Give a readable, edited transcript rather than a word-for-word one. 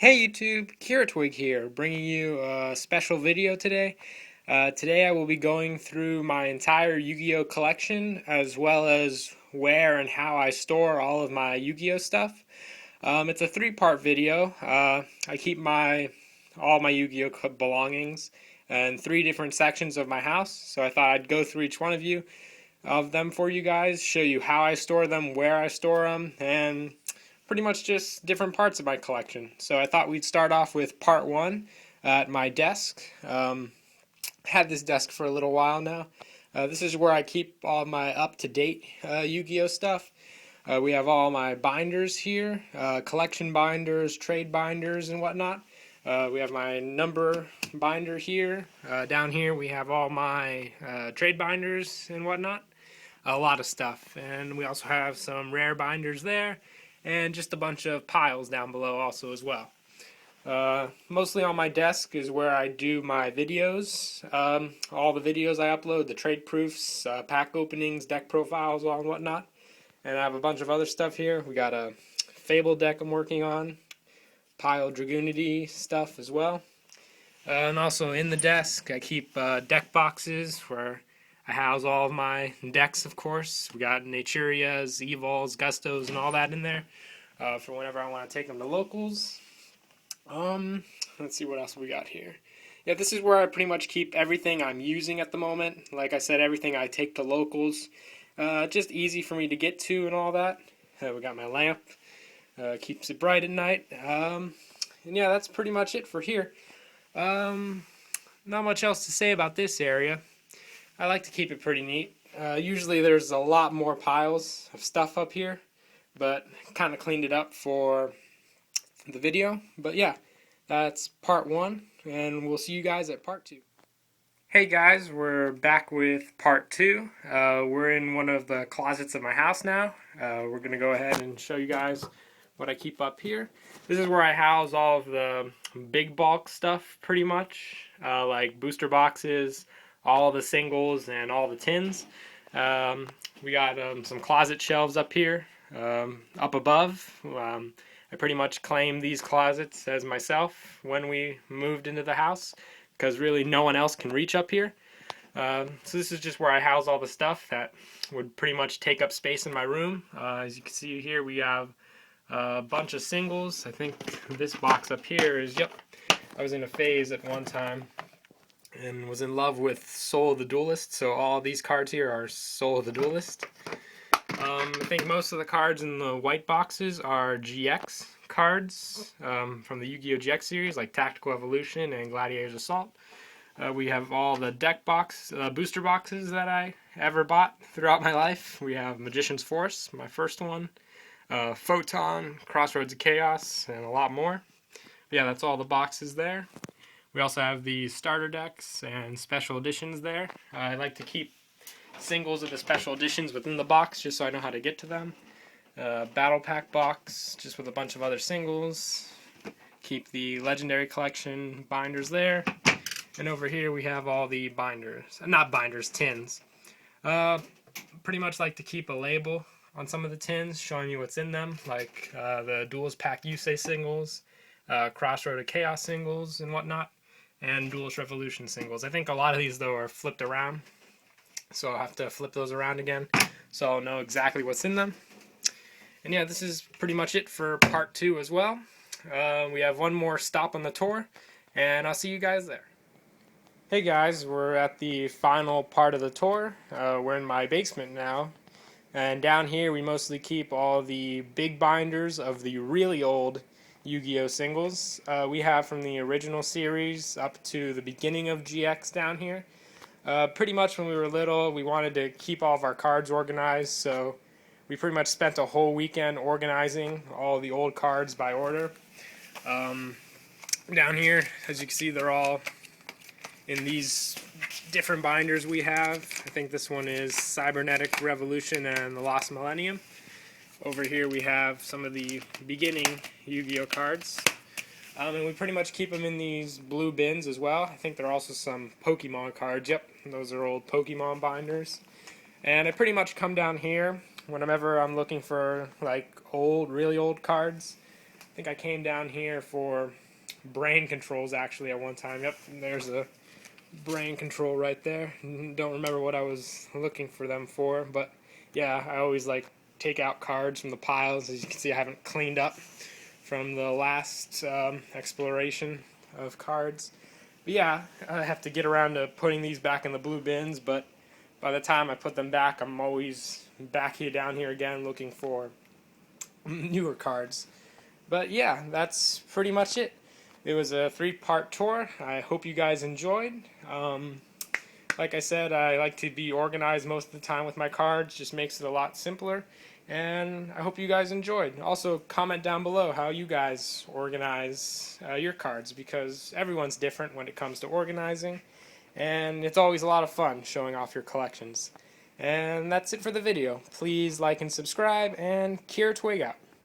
Hey YouTube, Kiratwig here, bringing you a special video today. Today I will be going through my entire Yu-Gi-Oh collection, as well as where and how I store all of my Yu-Gi-Oh stuff. It's a three-part video. I keep all my Yu-Gi-Oh belongings in three different sections of my house, so I thought I'd go through each one of them for you guys, show you how I store them, where I store them, and pretty much just different parts of my collection. So I thought we'd start off with part one at my desk. Had this desk for a little while now. This is where I keep all my up-to-date Yu-Gi-Oh stuff. We have all my binders here, collection binders, trade binders, and whatnot. We have my number binder here. Down here we have all my trade binders and whatnot. A lot of stuff. And we also have some rare binders there, and just a bunch of piles down below also as well. Mostly on my desk is where I do my videos. All the videos I upload, the trade proofs, pack openings, deck profiles, all and whatnot. And I have a bunch of other stuff here. We got a Fable deck I'm working on, pile Dragoonity stuff as well. And also in the desk I keep deck boxes where I house all of my decks, of course. We got Naturias, Evols, Gustos, and all that in there for whenever I want to take them to locals. Let's see what else we got here. Yeah, this is where I pretty much keep everything I'm using at the moment. Like I said, everything I take to locals. Just easy for me to get to and all that. We got my lamp. Keeps it bright at night. And yeah, that's pretty much it for here. Not much else to say about this area. I like to keep it pretty neat. Usually there's a lot more piles of stuff up here, but kind of cleaned it up for the video. But yeah, that's part one, and we'll see you guys at part two. Hey guys, we're back with part two. We're in one of the closets of my house now. We're going to go ahead and show you guys what I keep up here. This is where I house all of the big bulk stuff pretty much, like booster boxes, all the singles, and all the tins. We got some closet shelves up here, up above. I pretty much claimed these closets as myself when we moved into the house, because really no one else can reach up here. So this is just where I house all the stuff that would pretty much take up space in my room. As you can see here, we have a bunch of singles. I think this box up here is, yep, I was in a phase at one time and was in love with Soul of the Duelist, so all these cards here are Soul of the Duelist. I think most of the cards in the white boxes are GX cards from the Yu-Gi-Oh! GX series, like Tactical Evolution and Gladiator's Assault. We have all the booster boxes that I ever bought throughout my life. We have Magician's Force, my first one, Photon, Crossroads of Chaos, and a lot more. But yeah, that's all the boxes there. We also have the starter decks and special editions there. I like to keep singles of the special editions within the box just so I know how to get to them. Battle pack box just with a bunch of other singles. Keep the legendary collection binders there. And over here we have all the tins. Pretty much like to keep a label on some of the tins showing you what's in them, like the Duelist Pack Yusei singles, Crossroad of Chaos singles and whatnot, and Duelist Revolution singles. I think a lot of these though are flipped around, so I'll have to flip those around again so I'll know exactly what's in them. And yeah, this is pretty much it for part two as well. We have one more stop on the tour, and I'll see you guys there. Hey guys, we're at the final part of the tour. We're in my basement now, and down here we mostly keep all the big binders of the really old Yu-Gi-Oh singles we have from the original series up to the beginning of GX down here. Pretty much when we were little, we wanted to keep all of our cards organized, so we pretty much spent a whole weekend organizing all the old cards by order. Down here, as you can see, they're all in these different binders we have. I think this one is Cybernetic Revolution and the Lost Millennium. Over here we have some of the beginning Yu-Gi-Oh cards. And we pretty much keep them in these blue bins as well. I think there are also some Pokemon cards. Yep, those are old Pokemon binders. And I pretty much come down here whenever I'm looking for like really old cards. think I came down here for brain controls actually at one time. Yep, there's a brain control right there. Don't remember what I was looking for them for, but yeah, I always like take out cards from the piles. As you can see, I haven't cleaned up from the last exploration of cards. But yeah, I have to get around to putting these back in the blue bins, but by the time I put them back, I'm always back here down here again looking for newer cards. But yeah, that's pretty much it. It was a 3-part tour. I hope you guys enjoyed. Like I said, I like to be organized most of the time with my cards. Just makes it a lot simpler. And I hope you guys enjoyed. Also, comment down below how you guys organize your cards, because everyone's different when it comes to organizing. And it's always a lot of fun showing off your collections. And that's it for the video. Please like and subscribe, and Kiratwig2 out.